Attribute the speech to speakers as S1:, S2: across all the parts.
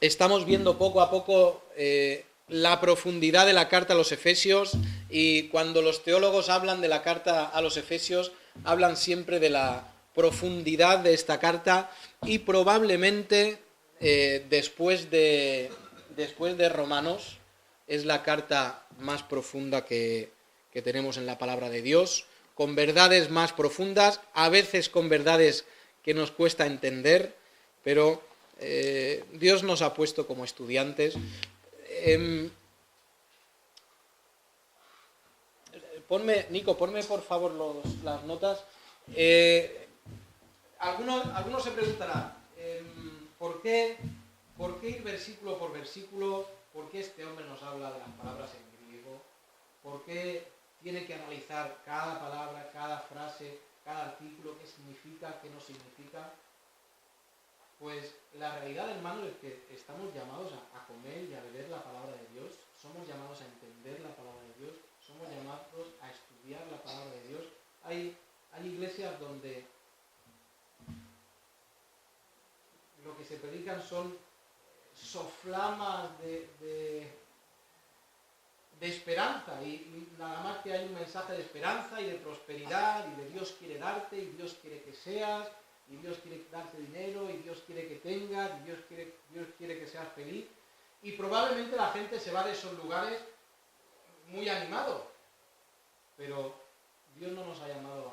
S1: estamos viendo poco a poco la profundidad de la carta a los Efesios, y cuando los teólogos hablan de la carta a los Efesios, hablan siempre de la profundidad de esta carta, y probablemente después de Romanos es la carta más profunda que tenemos en la palabra de Dios, con verdades más profundas, a veces con verdades que nos cuesta entender, pero Dios nos ha puesto como estudiantes. Nico, ponme por favor las notas. Algunos se preguntarán, ¿por qué ir versículo por versículo? ¿Por qué este hombre nos habla de las palabras en griego? ¿Por qué tiene que analizar cada palabra, cada frase, cada artículo, qué significa, qué no significa? Pues la realidad, hermano, es que estamos llamados a comer y a beber la palabra de Dios, somos llamados a entender la palabra de Dios, somos llamados a estudiar la palabra de Dios. Hay iglesias donde lo que se predican son soflamas de esperanza, y nada más que hay un mensaje de esperanza y de prosperidad, y de Dios quiere darte, y Dios quiere que seas, y Dios quiere darte dinero, y Dios quiere que tengas, y Dios quiere que seas feliz. Y probablemente la gente se va de esos lugares muy animado, pero Dios no nos ha llamado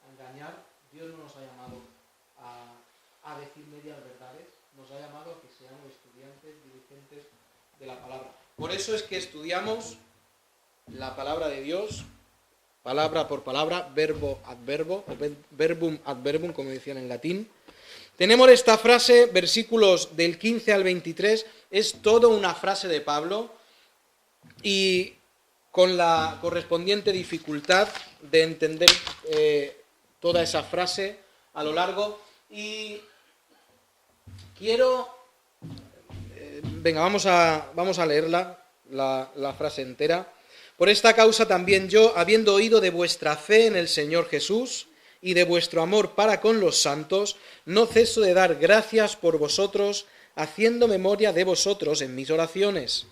S1: a engañar, Dios no nos ha llamado a decir medias verdades, nos ha llamado a que seamos estudiantes, diligentes de la palabra. Por eso es que estudiamos la palabra de Dios, palabra por palabra, verbo ad verbo, o verbum ad verbum, como decían en latín. Tenemos esta frase, versículos del 15 al 23, es toda una frase de Pablo, y con la correspondiente dificultad de entender toda esa frase a lo largo. Y quiero... venga, vamos a leerla, la frase entera. Por esta causa también yo, habiendo oído de vuestra fe en el Señor Jesús y de vuestro amor para con los santos, no ceso de dar gracias por vosotros, haciendo memoria de vosotros en mis oraciones,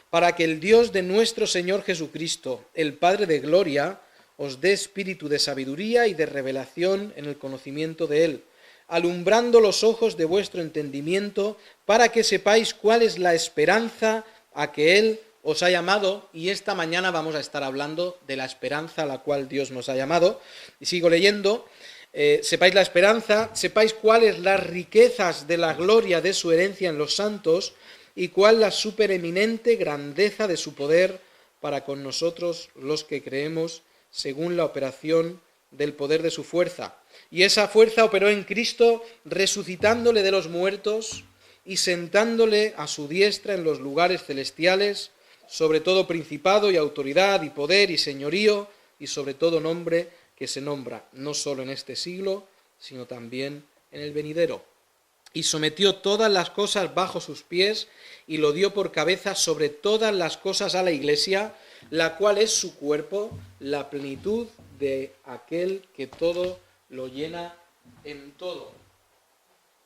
S1: para que el Dios de nuestro Señor Jesucristo, el Padre de gloria, os dé espíritu de sabiduría y de revelación en el conocimiento de Él, alumbrando los ojos de vuestro entendimiento, para que sepáis cuál es la esperanza a que Él os ha llamado. Y esta mañana vamos a estar hablando de la esperanza a la cual Dios nos ha llamado. Y sigo leyendo. Sepáis la esperanza, sepáis cuáles las riquezas de la gloria de su herencia en los santos, y cuál la supereminente grandeza de su poder para con nosotros los que creemos, según la operación del poder de su fuerza. Y esa fuerza operó en Cristo, resucitándole de los muertos y sentándole a su diestra en los lugares celestiales, sobre todo principado y autoridad y poder y señorío, y sobre todo nombre que se nombra, no solo en este siglo, sino también en el venidero. Y sometió todas las cosas bajo sus pies, y lo dio por cabeza sobre todas las cosas a la Iglesia, la cual es su cuerpo, la plenitud de aquel que todo lo llena en todo.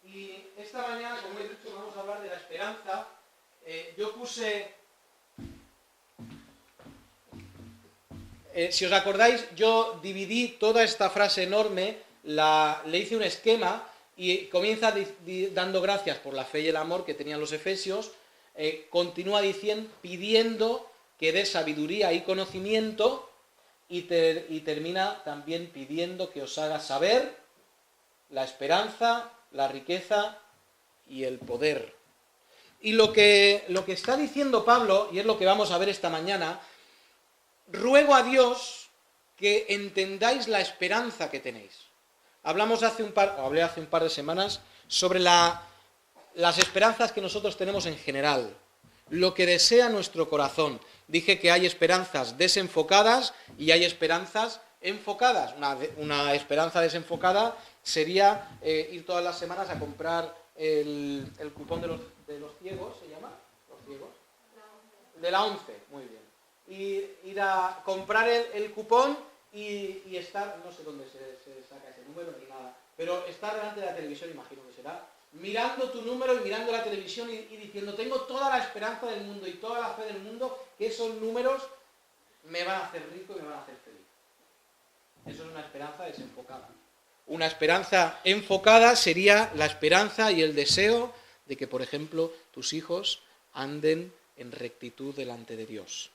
S1: Y esta mañana, como he dicho, vamos a hablar de la esperanza. Yo puse... si os acordáis, yo dividí toda esta frase enorme, le hice un esquema, y comienza dando gracias por la fe y el amor que tenían los efesios, continúa pidiendo que dé sabiduría y conocimiento, y termina también pidiendo que os haga saber la esperanza, la riqueza y el poder. Y lo que está diciendo Pablo, y es lo que vamos a ver esta mañana: ruego a Dios que entendáis la esperanza que tenéis. Hablé hace un par de semanas sobre las esperanzas que nosotros tenemos en general, lo que desea nuestro corazón. Dije que hay esperanzas desenfocadas y hay esperanzas enfocadas. Una esperanza desenfocada sería ir todas las semanas a comprar el cupón de los ciegos, ¿se llama? ¿Los ciegos? De la 11, muy bien. Y ir a comprar el cupón y estar, no sé dónde se saca ese número ni nada, pero estar delante de la televisión, imagino que será, mirando tu número y mirando la televisión y diciendo, tengo toda la esperanza del mundo y toda la fe del mundo, que esos números me van a hacer rico y me van a hacer feliz. Eso es una esperanza desenfocada. Una esperanza enfocada sería la esperanza y el deseo de que, por ejemplo, tus hijos anden en rectitud delante de Dios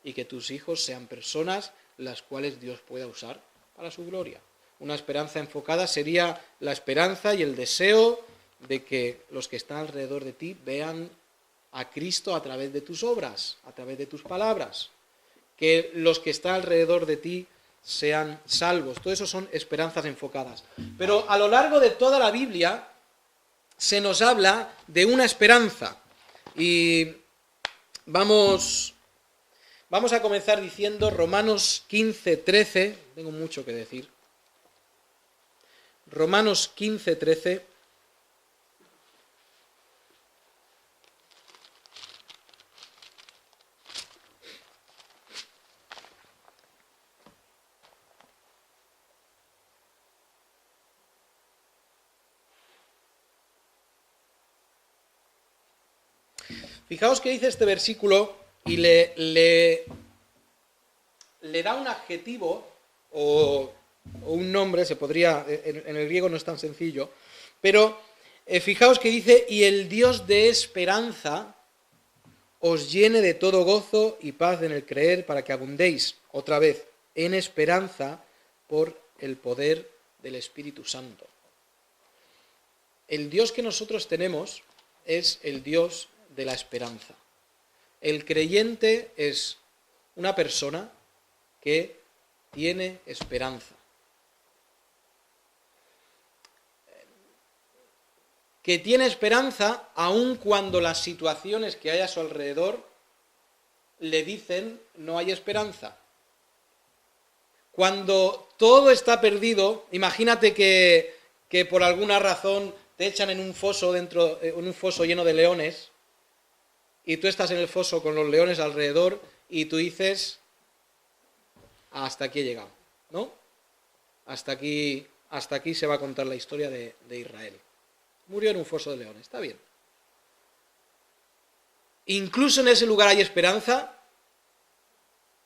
S1: y que tus hijos sean personas las cuales Dios pueda usar para su gloria. Una esperanza enfocada sería la esperanza y el deseo de que los que están alrededor de ti vean a Cristo a través de tus obras, a través de tus palabras, que los que están alrededor de ti sean salvos. Todo eso son esperanzas enfocadas. Pero a lo largo de toda la Biblia se nos habla de una esperanza. Y vamos a comenzar diciendo Romanos 15:13. Tengo mucho que decir. Romanos 15:13. Fijaos que dice este versículo y le da un adjetivo o un nombre, se podría, en el griego no es tan sencillo, pero fijaos que dice, y el Dios de esperanza os llene de todo gozo y paz en el creer para que abundéis, otra vez, en esperanza por el poder del Espíritu Santo. El Dios que nosotros tenemos es el Dios de la esperanza. El creyente es una persona que tiene esperanza. Que tiene esperanza aun cuando las situaciones que hay a su alrededor le dicen no hay esperanza. Cuando todo está perdido, imagínate que por alguna razón te echan en un foso lleno de leones y tú estás en el foso con los leones alrededor y tú dices, hasta aquí he llegado, ¿no? Hasta aquí se va a contar la historia de Israel. Murió en un foso de leones, está bien. Incluso en ese lugar hay esperanza.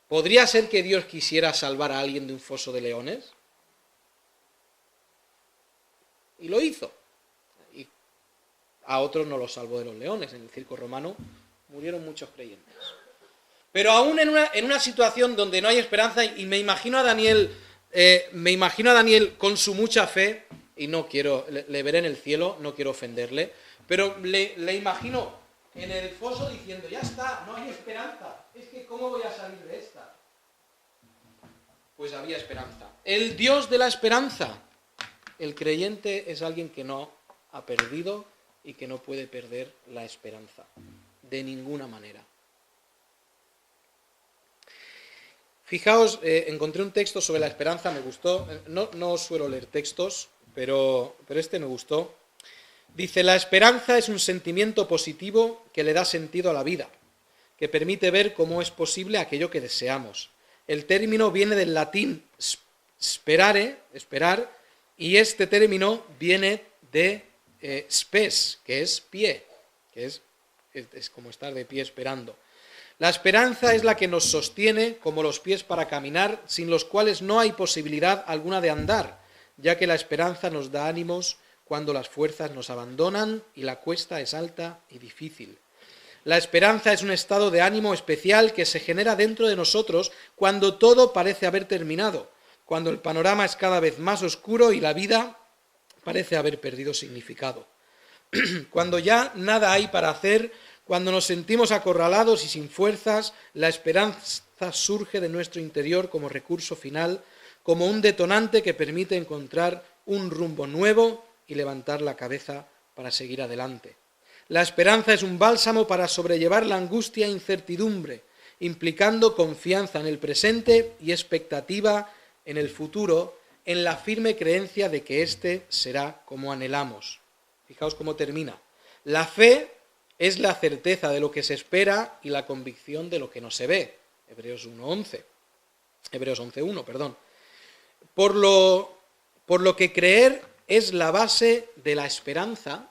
S1: ¿Podría ser que Dios quisiera salvar a alguien de un foso de leones? Y lo hizo. Y a otros no los salvó de los leones. En el circo romano murieron muchos creyentes. Pero aún en una situación donde no hay esperanza, y me imagino a Daniel con su mucha fe, y no quiero, le veré en el cielo, no quiero ofenderle, pero le imagino en el foso diciendo, ya está, no hay esperanza, es que ¿cómo voy a salir de esta? Pues había esperanza. El Dios de la esperanza. El creyente es alguien que no ha perdido y que no puede perder la esperanza, de ninguna manera. Fijaos, encontré un texto sobre la esperanza, me gustó, no suelo leer textos, pero este me gustó. Dice, la esperanza es un sentimiento positivo que le da sentido a la vida, que permite ver cómo es posible aquello que deseamos. El término viene del latín sperare, esperar, y este término viene de spes, que es pie, que es como estar de pie esperando. La esperanza es la que nos sostiene como los pies para caminar, sin los cuales no hay posibilidad alguna de andar, ya que la esperanza nos da ánimos cuando las fuerzas nos abandonan y la cuesta es alta y difícil. La esperanza es un estado de ánimo especial que se genera dentro de nosotros cuando todo parece haber terminado, cuando el panorama es cada vez más oscuro y la vida parece haber perdido significado. Cuando ya nada hay para hacer, cuando nos sentimos acorralados y sin fuerzas, la esperanza surge de nuestro interior como recurso final, como un detonante que permite encontrar un rumbo nuevo y levantar la cabeza para seguir adelante. La esperanza es un bálsamo para sobrellevar la angustia e incertidumbre, implicando confianza en el presente y expectativa en el futuro, en la firme creencia de que éste será como anhelamos. Fijaos cómo termina. La fe es la certeza de lo que se espera y la convicción de lo que no se ve. Hebreos 11:1, perdón. Por lo que creer es la base de la esperanza,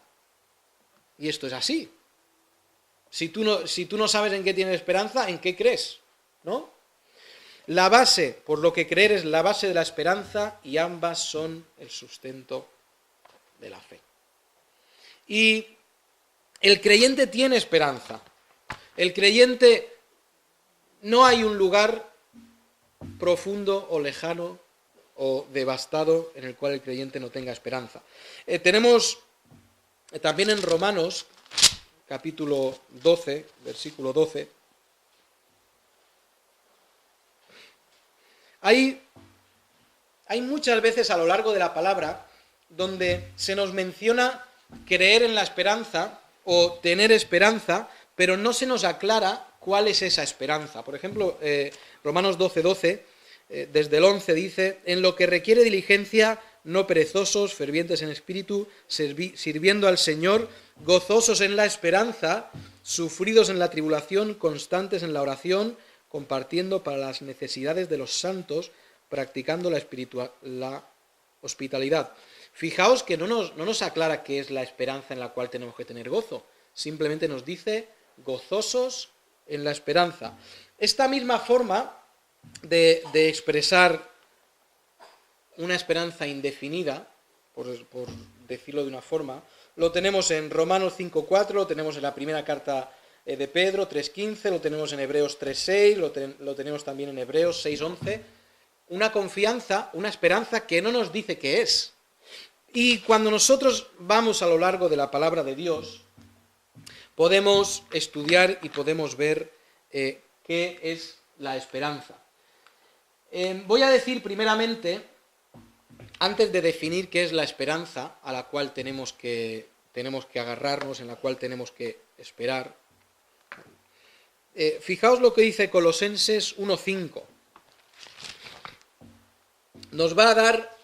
S1: y esto es así. Si tú no sabes en qué tienes esperanza, ¿en qué crees? ¿No? La base, por lo que creer, es la base de la esperanza, y ambas son el sustento de la fe. Y el creyente tiene esperanza. El creyente, no hay un lugar profundo o lejano o devastado en el cual el creyente no tenga esperanza. Tenemos también en Romanos, capítulo 12, versículo 12, hay muchas veces a lo largo de la palabra donde se nos menciona creer en la esperanza o tener esperanza, pero no se nos aclara cuál es esa esperanza. Por ejemplo, Romanos 12, desde el 11 dice: en lo que requiere diligencia, no perezosos, fervientes en espíritu, sirviendo al Señor, gozosos en la esperanza, sufridos en la tribulación, constantes en la oración, compartiendo para las necesidades de los santos, practicando la hospitalidad. Fijaos que no nos aclara qué es la esperanza en la cual tenemos que tener gozo, simplemente nos dice gozosos en la esperanza. Esta misma forma de expresar una esperanza indefinida, por decirlo de una forma, lo tenemos en Romanos 5:4, lo tenemos en la primera carta de Pedro 3:15, lo tenemos en Hebreos 3:6, lo tenemos también en Hebreos 6:11, una confianza, una esperanza que no nos dice qué es. Y cuando nosotros vamos a lo largo de la palabra de Dios, podemos estudiar y podemos ver qué es la esperanza. Voy a decir primeramente, antes de definir qué es la esperanza a la cual tenemos que agarrarnos, en la cual tenemos que esperar, fijaos lo que dice Colosenses 1:5. Nos va a dar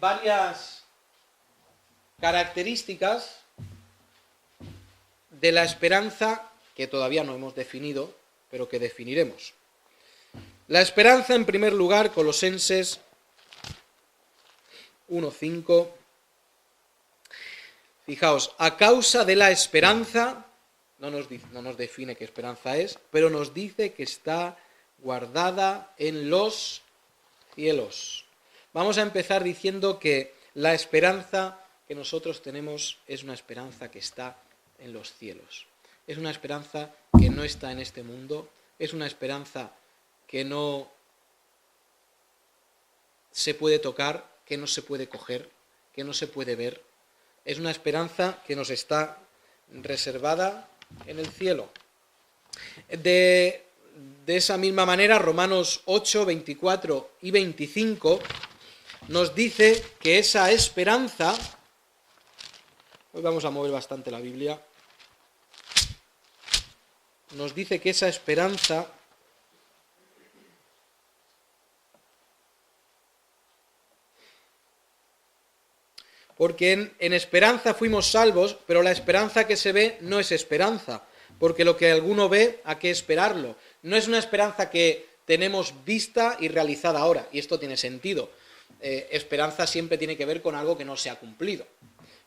S1: varias características de la esperanza que todavía no hemos definido, pero que definiremos. La esperanza, en primer lugar, Colosenses 1:5. Fijaos, a causa de la esperanza, no nos define qué esperanza es, pero nos dice que está guardada en los cielos. Vamos a empezar diciendo que la esperanza que nosotros tenemos es una esperanza que está en los cielos. Es una esperanza que no está en este mundo, es una esperanza que no se puede tocar, que no se puede coger, que no se puede ver. Es una esperanza que nos está reservada en el cielo. De esa misma manera, Romanos 8, 24 y 25 nos dice que esa esperanza, hoy vamos a mover bastante la Biblia, nos dice que esa esperanza porque en esperanza fuimos salvos, pero la esperanza que se ve no es esperanza, porque lo que alguno ve, ¿a qué esperarlo? No es una esperanza que tenemos vista y realizada ahora, y esto tiene sentido. Esperanza siempre tiene que ver con algo que no se ha cumplido.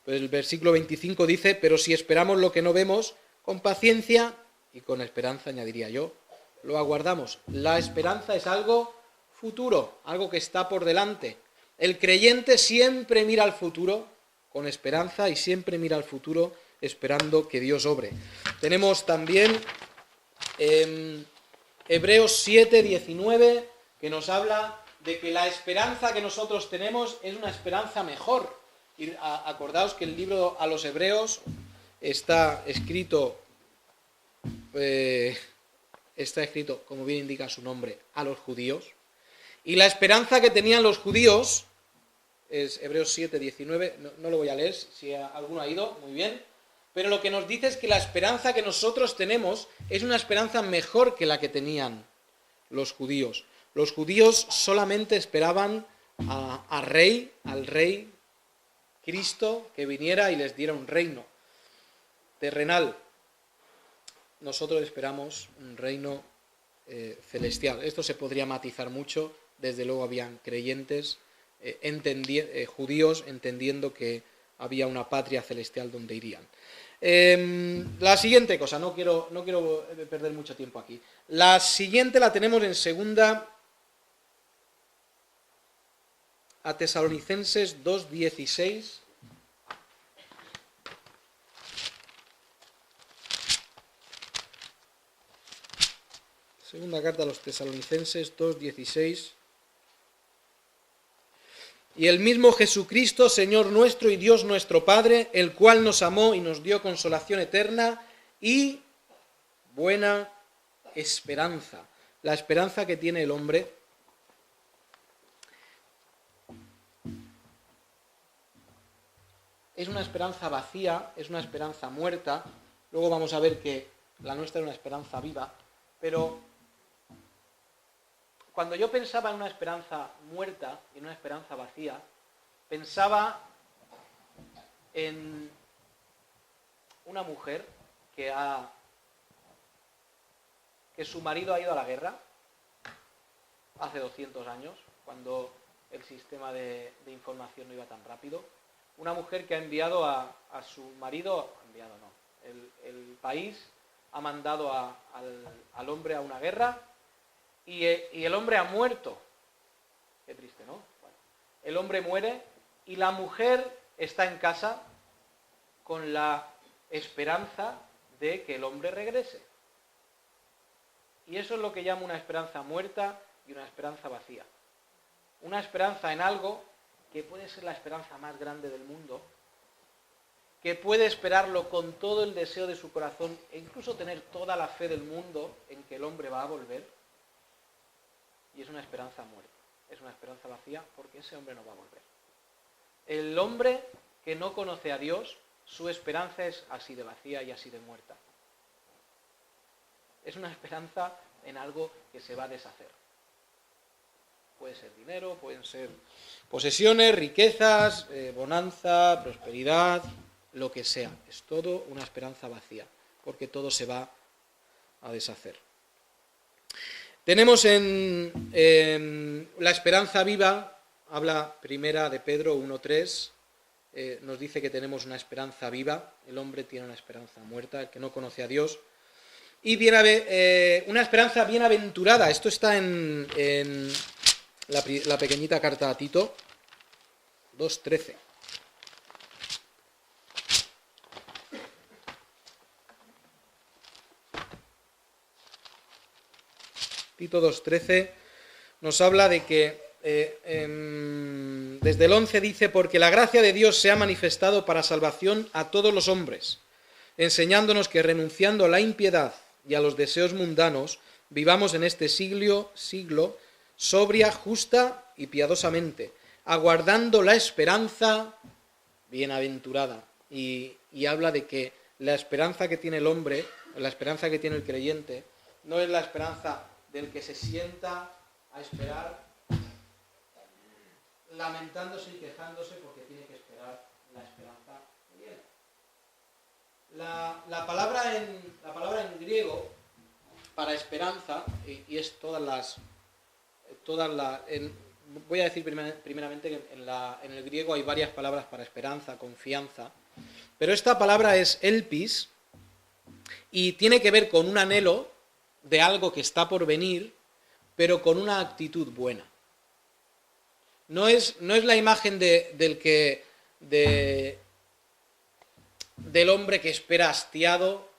S1: Pues el versículo 25 dice: pero si esperamos lo que no vemos, con paciencia, y con esperanza añadiría yo, lo aguardamos. La esperanza es algo futuro, algo que está por delante. El creyente siempre mira al futuro con esperanza y siempre mira al futuro esperando que Dios obre. Tenemos también Hebreos 7, 19, que nos habla de que la esperanza que nosotros tenemos es una esperanza mejor. Y acordaos que el libro a los Hebreos está escrito, como bien indica su nombre, a los judíos. Y la esperanza que tenían los judíos, es Hebreos 7, 19, no lo voy a leer, si alguno ha ido, muy bien, pero lo que nos dice es que la esperanza que nosotros tenemos es una esperanza mejor que la que tenían los judíos. Los judíos solamente esperaban al rey Cristo, que viniera y les diera un reino terrenal. Nosotros esperamos un reino celestial. Esto se podría matizar mucho. Desde luego habían creyentes judíos entendiendo que había una patria celestial donde irían. La siguiente cosa, no quiero perder mucho tiempo aquí. La siguiente la tenemos en segunda a Tesalonicenses 2:16. Segunda carta a los Tesalonicenses 2:16. Y el mismo Jesucristo, Señor nuestro y Dios nuestro Padre, el cual nos amó y nos dio consolación eterna y buena esperanza. La esperanza que tiene el hombre es una esperanza vacía, es una esperanza muerta. Luego vamos a ver que la nuestra es una esperanza viva, pero cuando yo pensaba en una esperanza muerta y en una esperanza vacía, pensaba en una mujer que su marido ha ido a la guerra hace 200 años, cuando el sistema de información no iba tan rápido. Una mujer que ha enviado a su marido, el país ha mandado al hombre a una guerra y el hombre ha muerto. Qué triste, ¿no? Bueno, el hombre muere y la mujer está en casa con la esperanza de que el hombre regrese. Y eso es lo que llamo una esperanza muerta y una esperanza vacía. Una esperanza en algo que puede ser la esperanza más grande del mundo, que puede esperarlo con todo el deseo de su corazón e incluso tener toda la fe del mundo en que el hombre va a volver, y es una esperanza muerta, es una esperanza vacía porque ese hombre no va a volver. El hombre que no conoce a Dios, su esperanza es así de vacía y así de muerta. Es una esperanza en algo que se va a deshacer. Puede ser dinero, pueden ser posesiones, riquezas, bonanza, prosperidad, lo que sea. Es todo una esperanza vacía, porque todo se va a deshacer. Tenemos en la esperanza viva, habla primera de Pedro 1:3, nos dice que tenemos una esperanza viva, el hombre tiene una esperanza muerta, el que no conoce a Dios. Y una esperanza bienaventurada, esto está en la pequeñita carta a Tito 2:13. Tito 2:13 nos habla de que desde el 11 dice: porque la gracia de Dios se ha manifestado para salvación a todos los hombres, enseñándonos que renunciando a la impiedad y a los deseos mundanos, vivamos en este siglo sobria, justa y piadosamente, aguardando la esperanza bienaventurada. Y habla de que la esperanza que tiene el hombre, la esperanza que tiene el creyente, no es la esperanza del que se sienta a esperar lamentándose y quejándose porque tiene que esperar la esperanza que viene. La palabra en griego para esperanza, y es voy a decir primeramente que en el griego hay varias palabras para esperanza, confianza, pero esta palabra es elpis y tiene que ver con un anhelo de algo que está por venir, pero con una actitud buena. No es la imagen del hombre que espera hastiado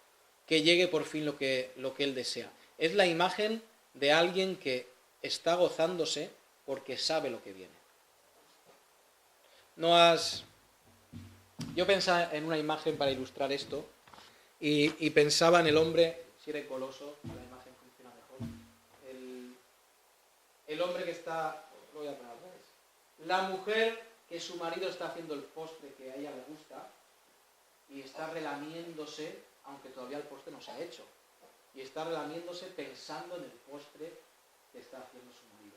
S1: que llegue por fin lo que él desea. Es la imagen de alguien que está gozándose porque sabe lo que viene. Yo pensaba en una imagen para ilustrar esto y pensaba en el hombre, si era coloso, la imagen funciona mejor. El hombre que está, lo voy a poner al revés. La mujer que su marido está haciendo el postre que a ella le gusta y está relamiéndose, aunque todavía el postre no se ha hecho, y está relamiéndose pensando en el postre que está haciendo su marido.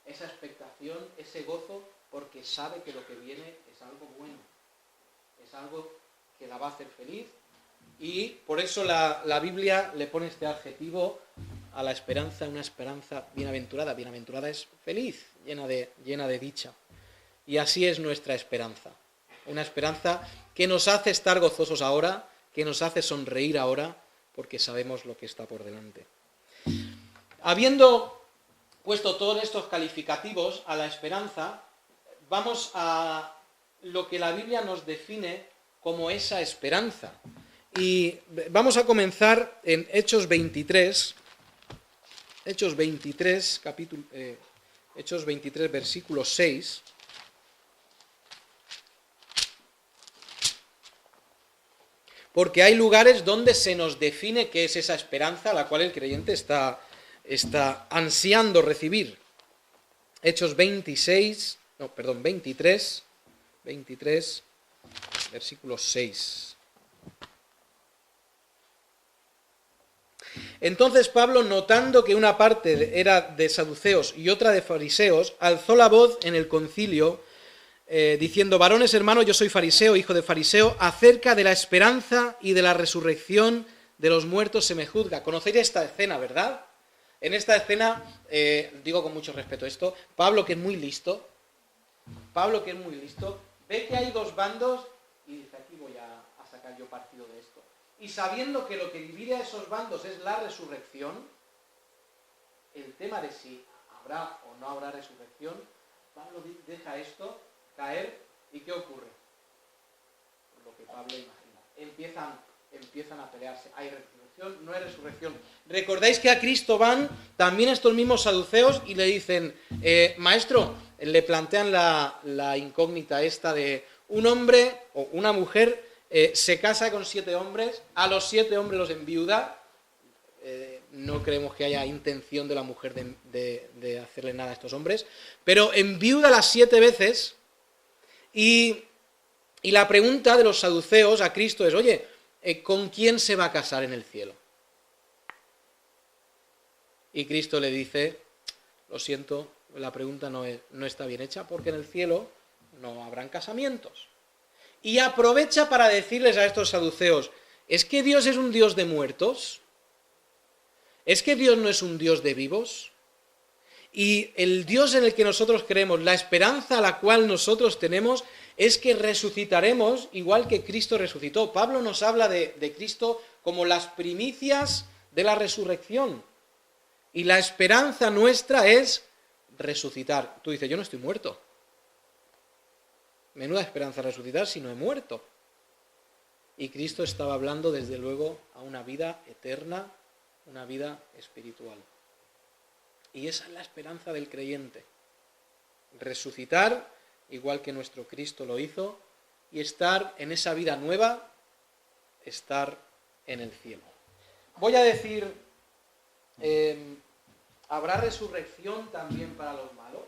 S1: Esa expectación, ese gozo, porque sabe que lo que viene es algo bueno, es algo que la va a hacer feliz, y por eso la Biblia le pone este adjetivo a la esperanza, una esperanza bienaventurada. Bienaventurada es feliz, llena de dicha. Y así es nuestra esperanza. Una esperanza que nos hace estar gozosos ahora, que nos hace sonreír ahora, porque sabemos lo que está por delante. Habiendo puesto todos estos calificativos a la esperanza, vamos a lo que la Biblia nos define como esa esperanza. Y vamos a comenzar en Hechos 23, versículo 6. Porque hay lugares donde se nos define qué es esa esperanza a la cual el creyente está ansiando recibir. Hechos 23, versículo 6. Entonces Pablo, notando que una parte era de saduceos y otra de fariseos, alzó la voz en el concilio, diciendo: varones hermanos, yo soy fariseo, hijo de fariseo, acerca de la esperanza y de la resurrección de los muertos se me juzga. Conocéis esta escena, ¿verdad? En esta escena, digo con mucho respeto esto, Pablo, que es muy listo, ve que hay dos bandos y dice: aquí voy a sacar yo partido de esto. Y sabiendo que lo que divide a esos bandos es la resurrección, el tema de si habrá o no habrá resurrección, Pablo deja esto caer. ¿Y qué ocurre? Lo que Pablo imagina. Empiezan a pelearse. ¿Hay resurrección? ¿No hay resurrección? ¿Recordáis que a Cristo van también estos mismos saduceos y le dicen: maestro, le plantean la incógnita esta de un hombre o una mujer se casa con 7 hombres, a los 7 hombres los enviuda? No creemos que haya intención de la mujer de hacerle nada a estos hombres, pero enviuda las 7 veces. Y la pregunta de los saduceos a Cristo es: oye, ¿con quién se va a casar en el cielo? Y Cristo le dice: lo siento, la pregunta no está bien hecha, porque en el cielo no habrán casamientos. Y aprovecha para decirles a estos saduceos: ¿es que Dios es un Dios de muertos? ¿Es que Dios no es un Dios de vivos? Y el Dios en el que nosotros creemos, la esperanza a la cual nosotros tenemos, es que resucitaremos igual que Cristo resucitó. Pablo nos habla de Cristo como las primicias de la resurrección. Y la esperanza nuestra es resucitar. Tú dices: yo no estoy muerto. Menuda esperanza resucitar si no he muerto. Y Cristo estaba hablando desde luego a una vida eterna, una vida espiritual. Y esa es la esperanza del creyente. Resucitar igual que nuestro Cristo lo hizo y estar en esa vida nueva, estar en el cielo. Voy a decir, ¿habrá resurrección también para los malos?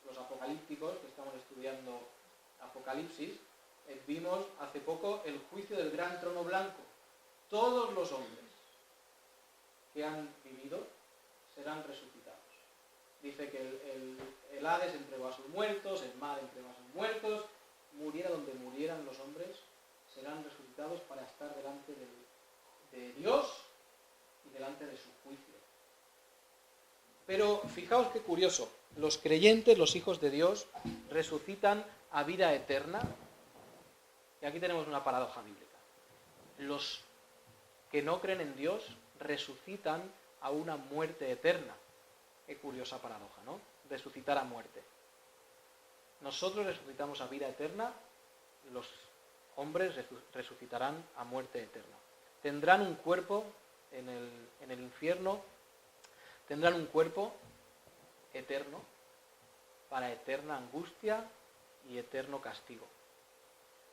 S1: Los apocalípticos, que estamos estudiando Apocalipsis, vimos hace poco el juicio del gran trono blanco. Todos los hombres que han vivido serán resucitados. Dice que el Hades entregó a sus muertos, el mar entregó a sus muertos, muriera donde murieran los hombres, serán resucitados para estar delante de Dios y delante de su juicio. Pero fijaos qué curioso, los creyentes, los hijos de Dios, resucitan a vida eterna. Y aquí tenemos una paradoja bíblica. Los que no creen en Dios resucitan a una muerte eterna. Qué curiosa paradoja, ¿no? Resucitar a muerte. Nosotros resucitamos a vida eterna, los hombres resucitarán a muerte eterna. Tendrán un cuerpo en el infierno, tendrán un cuerpo eterno para eterna angustia y eterno castigo.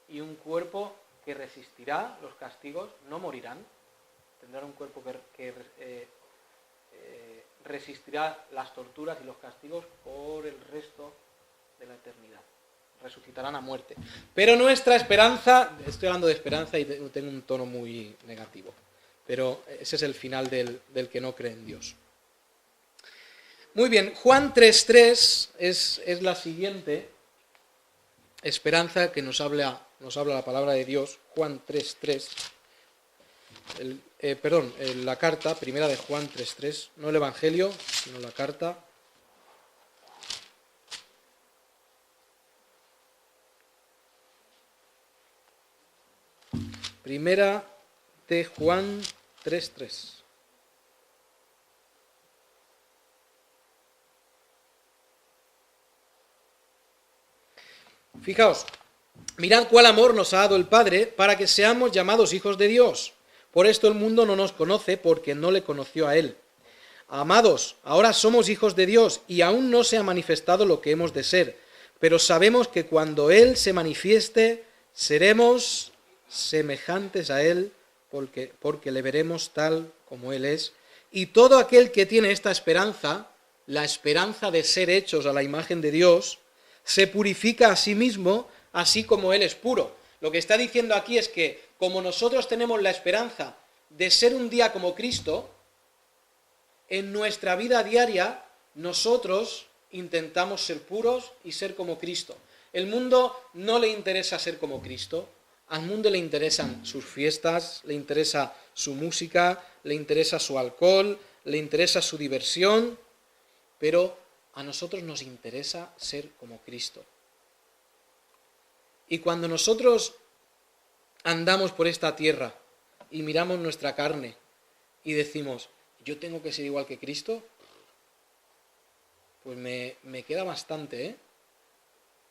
S1: Y un cuerpo que resistirá los castigos, no morirán, tendrán un cuerpo que resistirá las torturas y los castigos por el resto de la eternidad. Resucitarán a muerte. Pero nuestra esperanza, estoy hablando de esperanza y tengo un tono muy negativo, pero ese es el final del que no cree en Dios. Muy bien, Juan 3.3 es la siguiente esperanza que nos habla la palabra de Dios. Juan 3.3, la carta primera de Juan 3.3, no el Evangelio, sino la carta. Primera de Juan 3:3. Fijaos, mirad cuál amor nos ha dado el Padre para que seamos llamados hijos de Dios. Por esto el mundo no nos conoce porque no le conoció a Él. Amados, ahora somos hijos de Dios y aún no se ha manifestado lo que hemos de ser, pero sabemos que cuando Él se manifieste, seremos semejantes a Él porque le veremos tal como Él es. Y todo aquel que tiene esta esperanza, la esperanza de ser hechos a la imagen de Dios, se purifica a sí mismo, así como Él es puro. Lo que está diciendo aquí es que, como nosotros tenemos la esperanza de ser un día como Cristo, en nuestra vida diaria nosotros intentamos ser puros y ser como Cristo. El mundo no le interesa ser como Cristo, al mundo le interesan sus fiestas, le interesa su música, le interesa su alcohol, le interesa su diversión, pero a nosotros nos interesa ser como Cristo. Y cuando nosotros andamos por esta tierra y miramos nuestra carne y decimos, yo tengo que ser igual que Cristo, pues me queda bastante, ¿eh?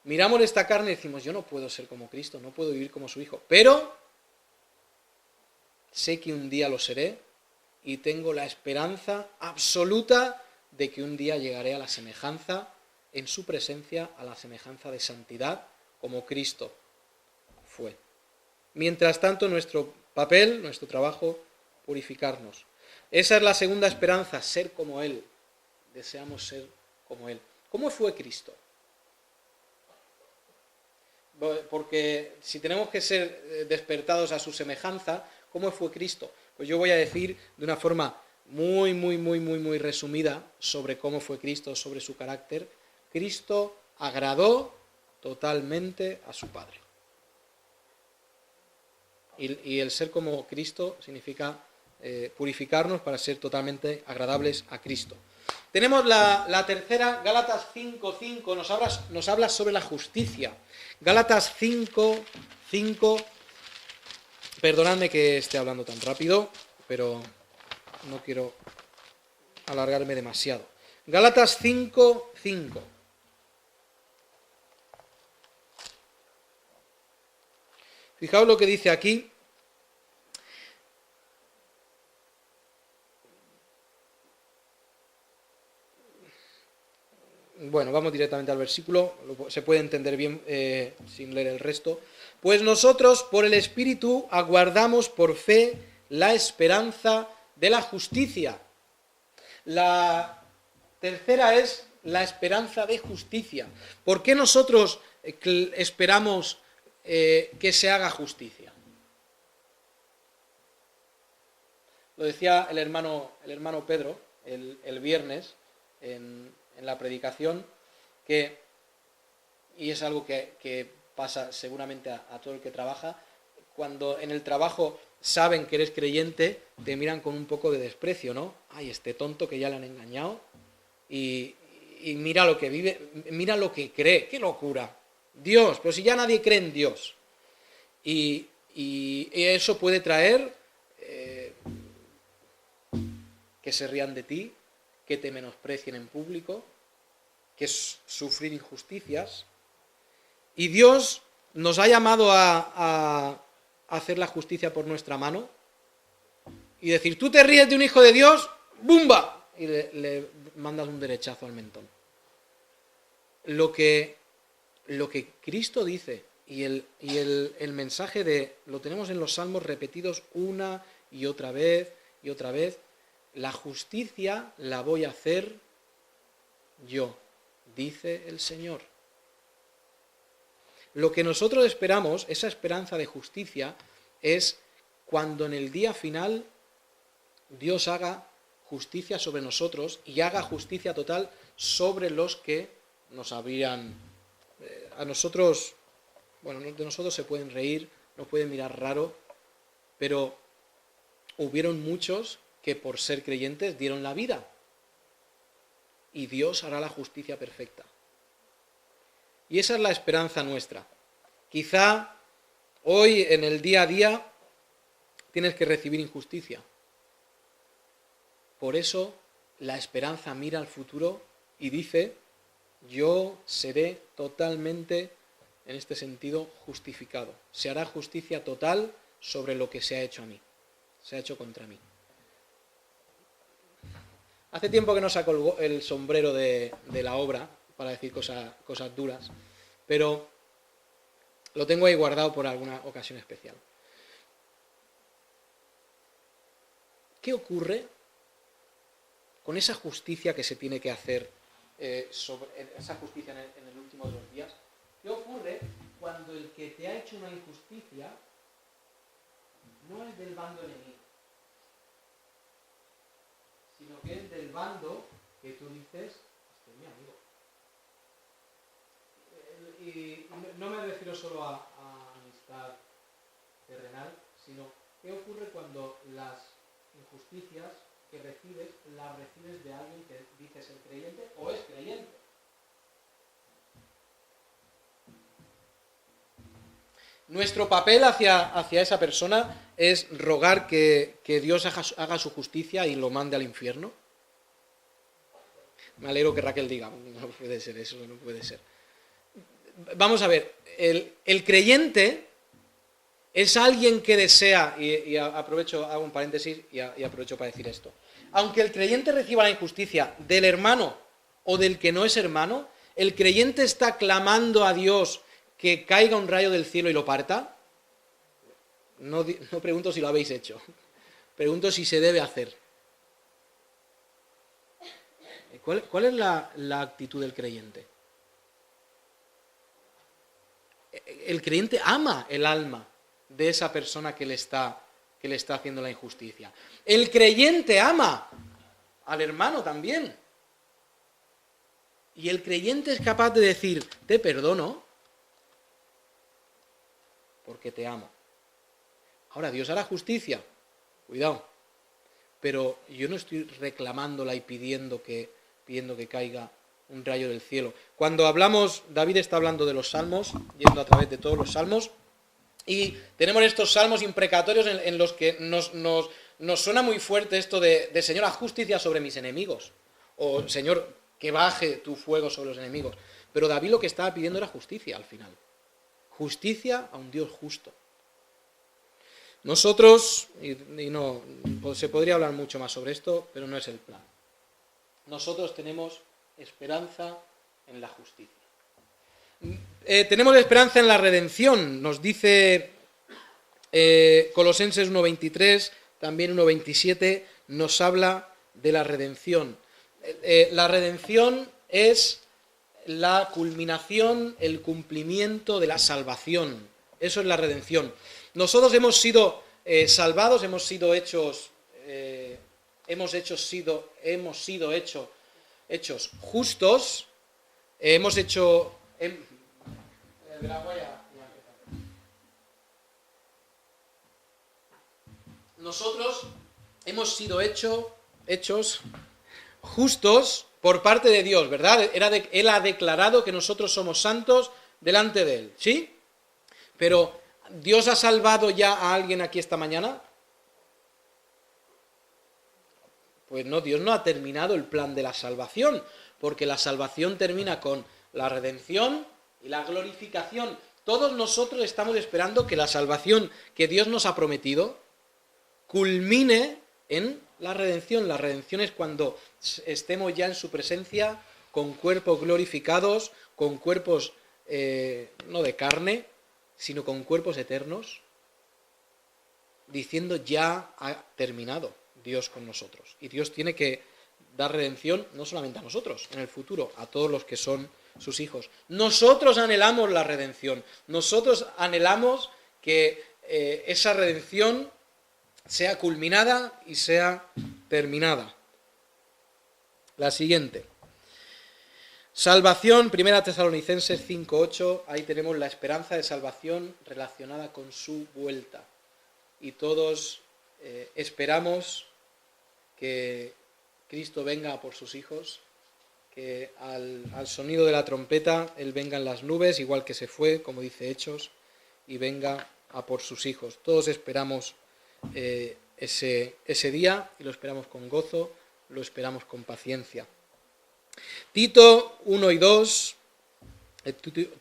S1: Miramos esta carne y decimos, yo no puedo ser como Cristo, no puedo vivir como su Hijo, pero sé que un día lo seré y tengo la esperanza absoluta de que un día llegaré a la semejanza, en su presencia, a la semejanza de santidad, como Cristo fue. Mientras tanto, nuestro papel, nuestro trabajo, purificarnos. Esa es la segunda esperanza, ser como Él. Deseamos ser como Él. ¿Cómo fue Cristo? Porque si tenemos que ser despertados a su semejanza, ¿cómo fue Cristo? Pues yo voy a decir de una forma muy resumida sobre cómo fue Cristo, sobre su carácter. Cristo agradó totalmente a su Padre. Y el ser como Cristo significa purificarnos para ser totalmente agradables a Cristo. Tenemos la tercera, Gálatas 5:5, nos habla sobre la justicia. Gálatas 5:5, perdonadme que esté hablando tan rápido, pero no quiero alargarme demasiado. Gálatas 5:5. Fijaos lo que dice aquí. Bueno, vamos directamente al versículo, se puede entender bien sin leer el resto. Pues nosotros, por el Espíritu, aguardamos por fe la esperanza de la justicia. La tercera es la esperanza de justicia. ¿Por qué nosotros esperamos que se haga justicia? Lo decía el hermano Pedro el viernes en la predicación, y es algo que pasa seguramente a todo el que trabaja, cuando en el trabajo saben que eres creyente, te miran con un poco de desprecio, ¿no? Ay, este tonto que ya le han engañado, y mira lo que vive, mira lo que cree, qué locura. Dios, pero si ya nadie cree en Dios. Y eso puede traer que se rían de ti, que te menosprecien en público, que es sufrir injusticias. Y Dios nos ha llamado a hacer la justicia por nuestra mano y decir, tú te ríes de un hijo de Dios, ¡bumba! Y le mandas un derechazo al mentón. Lo que Cristo dice y el mensaje lo tenemos en los salmos repetidos una y otra vez, la justicia la voy a hacer yo, dice el Señor. Lo que nosotros esperamos, esa esperanza de justicia, es cuando en el día final Dios haga justicia sobre nosotros y haga justicia total sobre los que nos habrían... a nosotros, bueno, de nosotros se pueden reír, nos pueden mirar raro, pero hubieron muchos que por ser creyentes dieron la vida. Y Dios hará la justicia perfecta. Y esa es la esperanza nuestra. Quizá hoy en el día a día tienes que recibir injusticia. Por eso la esperanza mira al futuro y dice, yo seré totalmente, en este sentido, justificado. Se hará justicia total sobre lo que se ha hecho a mí, se ha hecho contra mí. Hace tiempo que no saco el sombrero de la obra para decir cosas duras, pero lo tengo ahí guardado por alguna ocasión especial. ¿Qué ocurre con esa justicia que se tiene que hacer, esa justicia en el último de los días? ¿Qué ocurre cuando el que te ha hecho una injusticia no es del bando enemigo, sino que es del bando que tú dices, este es mi amigo? Y no me refiero solo a amistad terrenal, sino ¿qué ocurre cuando las injusticias que recibes, las recibes de alguien que dice ser creyente o es creyente? Nuestro papel hacia esa persona es rogar que Dios haga su justicia y lo mande al infierno. Me alegro que Raquel diga, no puede ser eso, no puede ser. Vamos a ver, el creyente es alguien que desea, y aprovecho, hago un paréntesis y aprovecho para decir esto. Aunque el creyente reciba la injusticia del hermano o del que no es hermano, el creyente está clamando a Dios que caiga un rayo del cielo y lo parta. No pregunto si lo habéis hecho, pregunto si se debe hacer. ¿Cuál es la actitud del creyente? El creyente ama el alma de esa persona que le está haciendo la injusticia. El creyente ama al hermano también. Y el creyente es capaz de decir, te perdono porque te amo. Ahora, Dios hará justicia, cuidado, pero yo no estoy reclamándola y pidiendo que caiga un rayo del cielo. Cuando hablamos, David está hablando de los salmos, yendo a través de todos los salmos, y tenemos estos salmos imprecatorios en los que nos suena muy fuerte esto de Señor, haz justicia sobre mis enemigos, o Señor, que baje tu fuego sobre los enemigos. Pero David lo que estaba pidiendo era justicia al final. Justicia a un Dios justo. Nosotros, y no, se podría hablar mucho más sobre esto, pero no es el plan. Nosotros tenemos esperanza en la justicia. Tenemos esperanza en la redención, nos dice Colosenses 1:23, también 1:27, nos habla de la redención. La redención es la culminación, el cumplimiento de la salvación. Eso es la redención. Nosotros hemos sido salvados, hemos sido hechos justos, nosotros hemos sido hechos justos por parte de Dios, ¿verdad? Él ha declarado que nosotros somos santos delante de Él, ¿sí? Pero, ¿Dios ha salvado ya a alguien aquí esta mañana? Pues no, Dios no ha terminado el plan de la salvación, porque la salvación termina con la redención y la glorificación. Todos nosotros estamos esperando que la salvación que Dios nos ha prometido culmine en la redención. La redención es cuando estemos ya en su presencia con cuerpos glorificados, con cuerpos no de carne, sino con cuerpos eternos, diciendo ya ha terminado Dios con nosotros. Y Dios tiene que dar redención no solamente a nosotros, en el futuro, a todos los que son sus hijos. Nosotros anhelamos la redención, nosotros anhelamos que esa redención sea culminada y sea terminada. La siguiente. Salvación, 1 Tesalonicenses 5:8, ahí tenemos la esperanza de salvación relacionada con su vuelta. Y todos esperamos que Cristo venga por sus hijos, que al sonido de la trompeta Él venga en las nubes, igual que se fue, como dice Hechos, y venga a por sus hijos. Todos esperamos ese día y lo esperamos con gozo, lo esperamos con paciencia. Tito 1 y 2,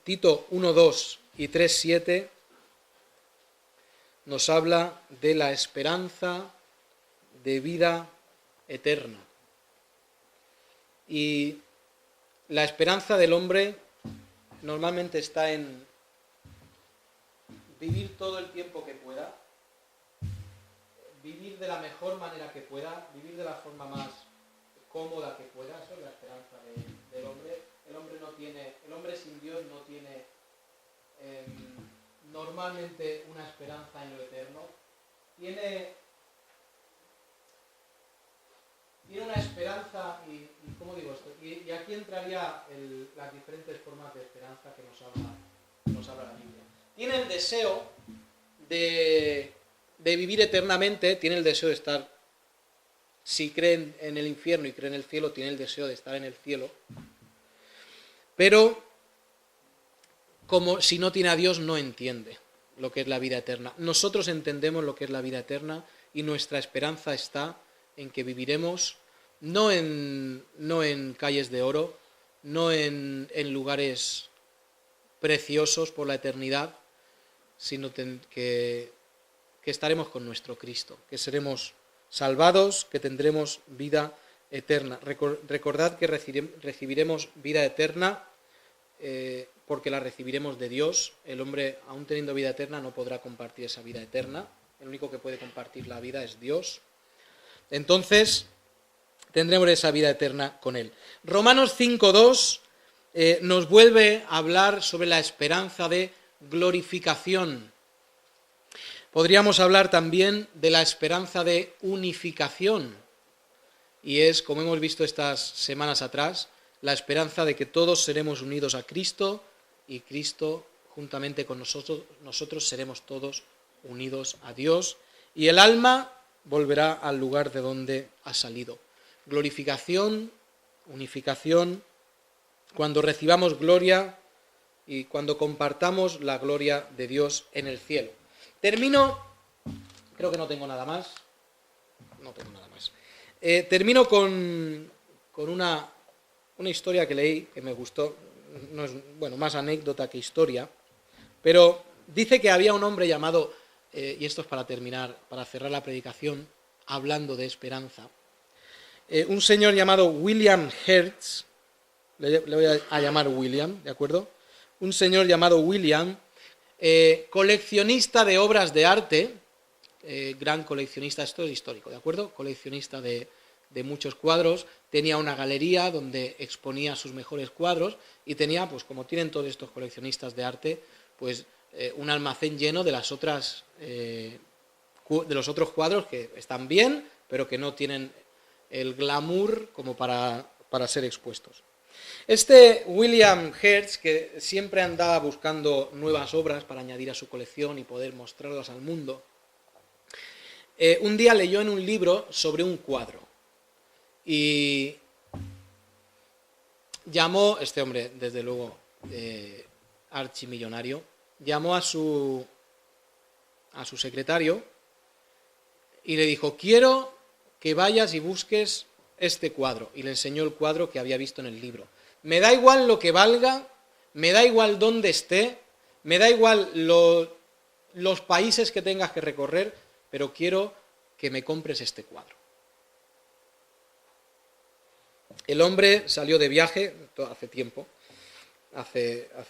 S1: Tito 1, 2 y 3, 7 nos habla de la esperanza de vida eterna. Y la esperanza del hombre normalmente está en vivir todo el tiempo que pueda, vivir de la mejor manera que pueda, vivir de la forma más cómoda que pueda. Esa es la esperanza del hombre. El hombre sin Dios no tiene normalmente una esperanza en lo eterno. Tiene una esperanza, y ¿cómo digo esto? Y aquí entraría las diferentes formas de esperanza que nos habla la Biblia. Tiene el deseo de vivir eternamente, tiene el deseo de estar, si cree en el infierno y cree en el cielo, tiene el deseo de estar en el cielo, pero como si no tiene a Dios no entiende lo que es la vida eterna. Nosotros entendemos lo que es la vida eterna y nuestra esperanza está en que viviremos no en calles de oro, no en lugares preciosos por la eternidad, sino que estaremos con nuestro Cristo, que seremos salvados, que tendremos vida eterna. Recordad que recibiremos vida eterna porque la recibiremos de Dios. El hombre, aún teniendo vida eterna, no podrá compartir esa vida eterna. El único que puede compartir la vida es Dios. Entonces, tendremos esa vida eterna con Él. Romanos 5:2 nos vuelve a hablar sobre la esperanza de glorificación. Podríamos hablar también de la esperanza de unificación. Y es, como hemos visto estas semanas atrás, la esperanza de que todos seremos unidos a Cristo y Cristo, juntamente con nosotros seremos todos unidos a Dios. Y el alma volverá al lugar de donde ha salido. Glorificación, unificación, cuando recibamos gloria y cuando compartamos la gloria de Dios en el cielo. Termino, creo que no tengo nada más. Termino con una historia que leí, que me gustó, no es, más anécdota que historia, pero dice que había un hombre llamado, y esto es para terminar, para cerrar la predicación, hablando de esperanza, un señor llamado William Hertz, le voy a llamar William, ¿de acuerdo? Un señor llamado William, coleccionista de obras de arte, gran coleccionista, esto es histórico, ¿de acuerdo? Coleccionista de muchos cuadros, tenía una galería donde exponía sus mejores cuadros y tenía, pues como tienen todos estos coleccionistas de arte, pues un almacén lleno de los otros cuadros que están bien, pero que no tienen el glamour como para ser expuestos. Este William Hertz, que siempre andaba buscando nuevas obras para añadir a su colección y poder mostrarlas al mundo, un día leyó en un libro sobre un cuadro y llamó, este hombre desde luego archimillonario, llamó a su secretario y le dijo: quiero que vayas y busques este cuadro, y le enseñó el cuadro que había visto en el libro. Me da igual lo que valga, me da igual dónde esté, me da igual los países que tengas que recorrer, pero quiero que me compres este cuadro. El hombre salió de viaje, hace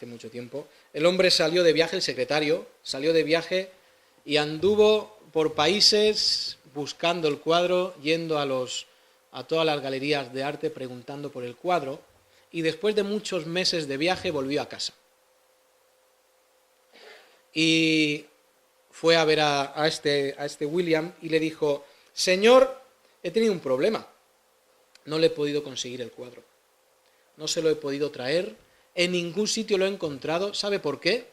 S1: mucho tiempo, el hombre salió de viaje, el secretario salió de viaje y anduvo por países buscando el cuadro, yendo a todas las galerías de arte preguntando por el cuadro, y después de muchos meses de viaje volvió a casa. Y fue a ver a este William y le dijo: Señor, he tenido un problema, no le he podido conseguir el cuadro, no se lo he podido traer, en ningún sitio lo he encontrado. ¿Sabe por qué?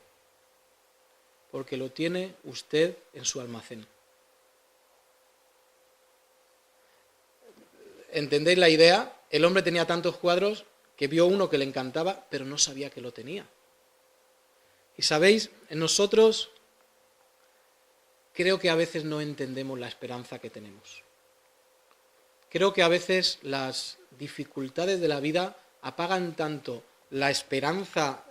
S1: Porque lo tiene usted en su almacén. ¿Entendéis la idea? El hombre tenía tantos cuadros que vio uno que le encantaba, pero no sabía que lo tenía. Y sabéis, en nosotros creo que a veces no entendemos la esperanza que tenemos. Creo que a veces las dificultades de la vida apagan tanto la esperanza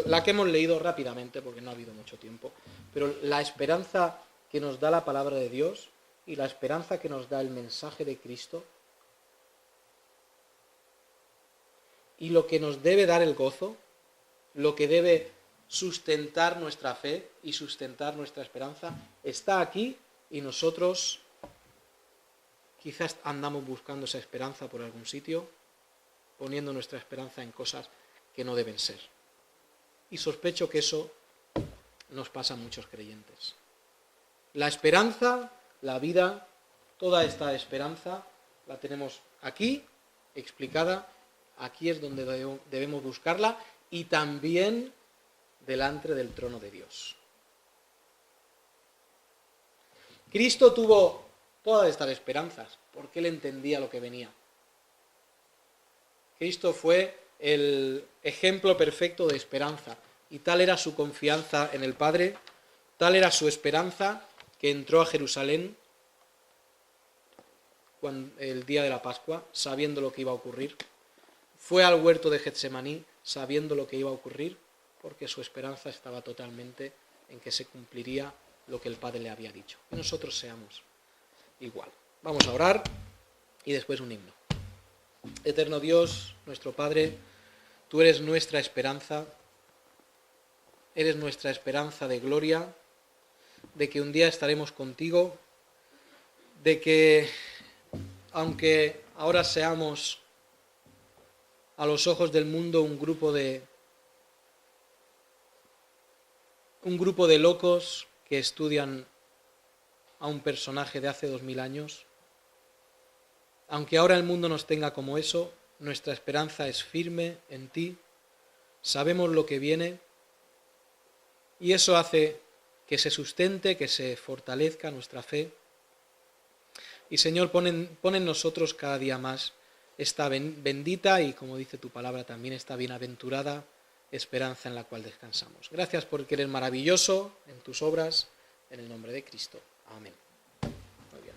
S1: la que hemos leído rápidamente porque no ha habido mucho tiempo, pero la esperanza que nos da la palabra de Dios y la esperanza que nos da el mensaje de Cristo y lo que nos debe dar el gozo, lo que debe sustentar nuestra fe y sustentar nuestra esperanza, está aquí y nosotros quizás andamos buscando esa esperanza por algún sitio, poniendo nuestra esperanza en cosas que no deben ser. Y sospecho que eso nos pasa a muchos creyentes. La esperanza, la vida, toda esta esperanza la tenemos aquí, explicada. Aquí es donde debemos buscarla y también delante del trono de Dios. Cristo tuvo todas estas esperanzas porque Él entendía lo que venía. Cristo fue el ejemplo perfecto de esperanza y tal era su confianza en el Padre, tal era su esperanza que entró a Jerusalén el día de la Pascua sabiendo lo que iba a ocurrir. Fue al huerto de Getsemaní sabiendo lo que iba a ocurrir porque su esperanza estaba totalmente en que se cumpliría lo que el Padre le había dicho. Y nosotros seamos igual. Vamos a orar y después un himno. Eterno Dios, nuestro Padre, tú eres nuestra esperanza de gloria, de que un día estaremos contigo, de que aunque ahora seamos a los ojos del mundo un grupo de locos que estudian a un personaje de hace 2000 años, aunque ahora el mundo nos tenga como eso, nuestra esperanza es firme en ti, sabemos lo que viene y eso hace que se sustente, que se fortalezca nuestra fe. Y Señor, pon en nosotros cada día más esta bendita y, como dice tu palabra, también esta bienaventurada esperanza en la cual descansamos. Gracias porque eres maravilloso en tus obras, en el nombre de Cristo. Amén.